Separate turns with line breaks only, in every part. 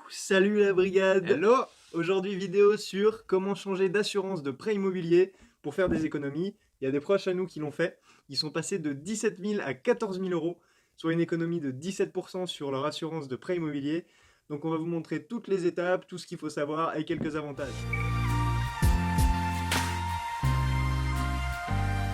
Salut la brigade!
Hello!
Aujourd'hui vidéo sur comment changer d'assurance de prêt immobilier pour faire des économies. Il y a des proches à nous qui l'ont fait. Ils sont passés de 17 000 à 14 000 euros, soit une économie de 17% sur leur assurance de prêt immobilier. Donc on va vous montrer toutes les étapes, tout ce qu'il faut savoir et quelques avantages.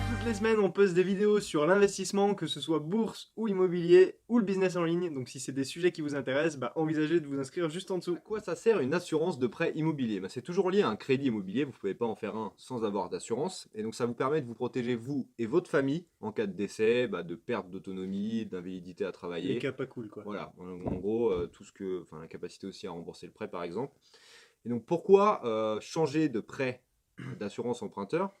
Toutes les semaines, on poste des vidéos sur l'investissement, que ce soit bourse ou immobilier ou le business en ligne. Donc si c'est des sujets qui vous intéressent, envisagez de vous inscrire juste en dessous.
À quoi ça sert une assurance de prêt immobilier? C'est toujours lié à un crédit immobilier, vous ne pouvez pas en faire un sans avoir d'assurance. Et donc ça vous permet de vous protéger vous et votre famille en cas de décès, de perte d'autonomie, d'invalidité à
Les
travailler.
cas pas cool quoi.
Voilà, en gros, tout ce que, la capacité aussi à rembourser le prêt par exemple. Et donc pourquoi changer de prêt d'assurance emprunteur?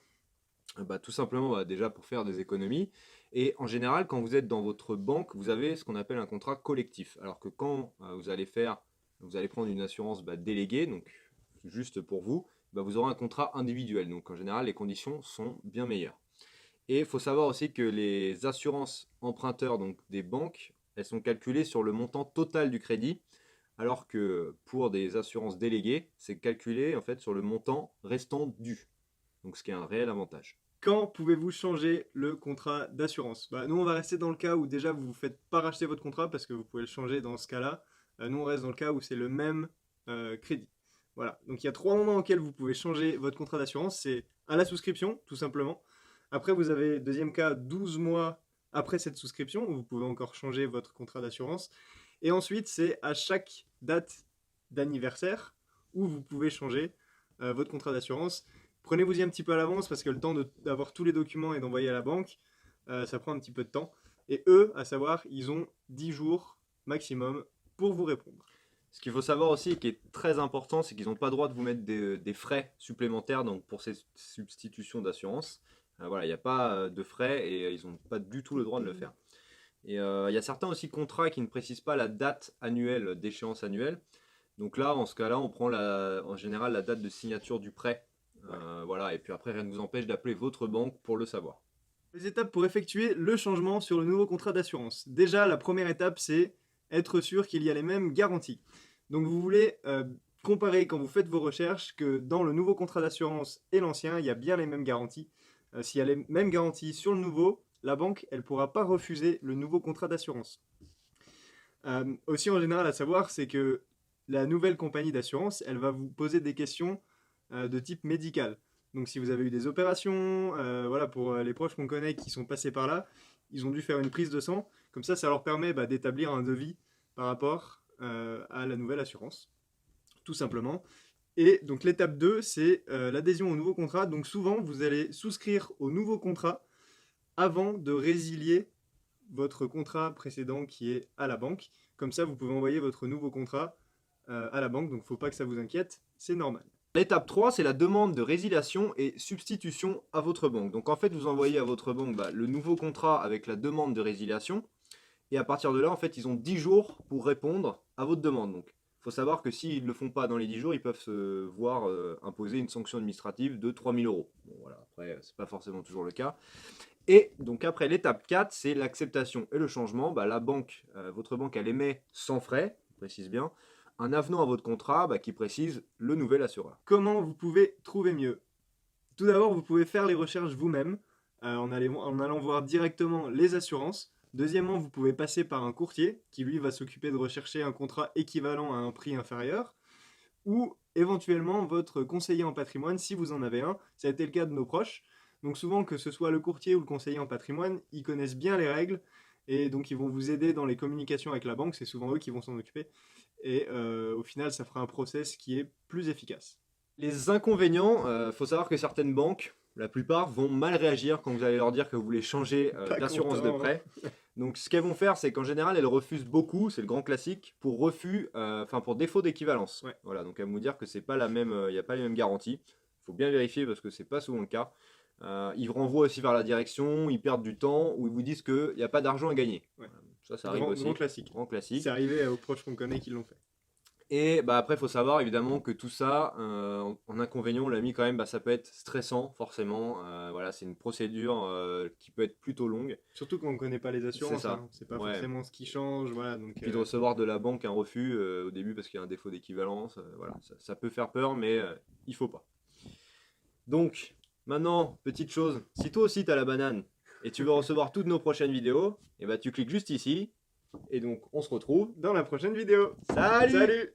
Tout simplement déjà pour faire des économies. Et en général, quand vous êtes dans votre banque, vous avez ce qu'on appelle un contrat collectif. Alors que quand vous allez prendre une assurance déléguée, donc juste pour vous, vous aurez un contrat individuel. Donc en général, les conditions sont bien meilleures. Et il faut savoir aussi que les assurances emprunteurs, donc des banques, elles sont calculées sur le montant total du crédit, alors que pour des assurances déléguées, c'est calculé en fait sur le montant restant dû. Donc ce qui est un réel avantage.
Quand pouvez-vous changer le contrat d'assurance? Nous, on va rester dans le cas où déjà vous ne faites pas racheter votre contrat parce que vous pouvez le changer dans ce cas-là. Nous, on reste dans le cas où c'est le même crédit. Voilà. Donc, il y a trois moments auxquels vous pouvez changer votre contrat d'assurance. C'est à la souscription, tout simplement. Après, vous avez, deuxième cas, 12 mois après cette souscription, où vous pouvez encore changer votre contrat d'assurance. Et ensuite, c'est à chaque date d'anniversaire où vous pouvez changer votre contrat d'assurance. Prenez-vous-y un petit peu à l'avance parce que le temps d'avoir tous les documents et d'envoyer à la banque, ça prend un petit peu de temps. Et eux, à savoir, ils ont 10 jours maximum pour vous répondre.
Ce qu'il faut savoir aussi, qui est très important, c'est qu'ils n'ont pas le droit de vous mettre des frais supplémentaires donc pour ces substitutions d'assurance. Voilà, il n'y a pas de frais et ils n'ont pas du tout le droit de le faire. Et il y a certains aussi contrats qui ne précisent pas la date annuelle d'échéance annuelle. Donc là, en ce cas-là, on prend en général la date de signature du prêt. Voilà, et puis après, rien ne vous empêche d'appeler votre banque pour le savoir.
Les étapes pour effectuer le changement sur le nouveau contrat d'assurance. Déjà, la première étape, c'est être sûr qu'il y a les mêmes garanties. Donc vous voulez comparer quand vous faites vos recherches que dans le nouveau contrat d'assurance et l'ancien, il y a bien les mêmes garanties. S'il y a les mêmes garanties sur le nouveau, la banque, elle ne pourra pas refuser le nouveau contrat d'assurance. Aussi, en général, à savoir, c'est que la nouvelle compagnie d'assurance, elle va vous poser des questions de type médical. Donc, si vous avez eu des opérations, voilà, pour les proches qu'on connaît qui sont passés par là, ils ont dû faire une prise de sang. Comme ça leur permet d'établir un devis par rapport à la nouvelle assurance, tout simplement. Et donc, l'étape 2, c'est l'adhésion au nouveau contrat. Donc, souvent, vous allez souscrire au nouveau contrat avant de résilier votre contrat précédent qui est à la banque. Comme ça, vous pouvez envoyer votre nouveau contrat à la banque. Donc, il ne faut pas que ça vous inquiète, c'est normal.
L'étape 3, c'est la demande de résiliation et substitution à votre banque. Donc en fait, vous envoyez à votre banque le nouveau contrat avec la demande de résiliation. Et à partir de là, en fait, ils ont 10 jours pour répondre à votre demande. Donc il faut savoir que s'ils ne le font pas dans les 10 jours, ils peuvent se voir imposer une sanction administrative de 3 000 euros. Bon voilà, après, c'est pas forcément toujours le cas. Et donc après, l'étape 4, c'est l'acceptation et le changement. La banque, votre banque, elle émet sans frais, je précise bien, un avenant à votre contrat qui précise le nouvel assureur.
Comment vous pouvez trouver mieux? Tout d'abord, vous pouvez faire les recherches vous-même en allant voir directement les assurances. Deuxièmement, vous pouvez passer par un courtier qui, lui, va s'occuper de rechercher un contrat équivalent à un prix inférieur. Ou éventuellement votre conseiller en patrimoine, si vous en avez un. Ça a été le cas de nos proches. Donc souvent, que ce soit le courtier ou le conseiller en patrimoine, ils connaissent bien les règles et donc ils vont vous aider dans les communications avec la banque. C'est souvent eux qui vont s'en occuper. Et au final, ça fera un process qui est plus efficace.
Les inconvénients, faut savoir que certaines banques, la plupart, vont mal réagir quand vous allez leur dire que vous voulez changer
Pas
d'assurance de
content, hein.
prêt. Donc ce qu'elles vont faire, c'est qu'en général, elles refusent beaucoup, c'est le grand classique, pour refus, pour défaut d'équivalence.
Ouais.
Voilà, donc elles vont vous dire que c'est pas la même, il n'y a pas les mêmes garanties. Il faut bien vérifier parce que c'est pas souvent le cas. Ils vous renvoient aussi vers la direction, ils perdent du temps, ou ils vous disent qu'il n'y a pas d'argent à gagner.
Ouais.
Ça arrive aussi.
Grand classique.
Grand classique.
C'est arrivé aux proches qu'on connaît qui l'ont fait.
Et bah, après, il faut savoir évidemment que tout ça, en inconvénient, on l'a mis quand même, bah, ça peut être stressant, forcément. Voilà, c'est une procédure qui peut être plutôt longue.
Surtout quand on ne connaît pas les
C'est
assurances,
ça.
hein. C'est pas
Ouais.
forcément ce qui change, voilà. Donc,
Puis de recevoir de la banque un refus au début parce qu'il y a un défaut d'équivalence, voilà, ça peut faire peur, mais il faut pas. Donc, maintenant, petite chose, si toi aussi tu as la banane et tu veux recevoir toutes nos prochaines vidéos, et bah, tu cliques juste ici, et donc on se retrouve.
dans la prochaine vidéo.
Salut!
Salut!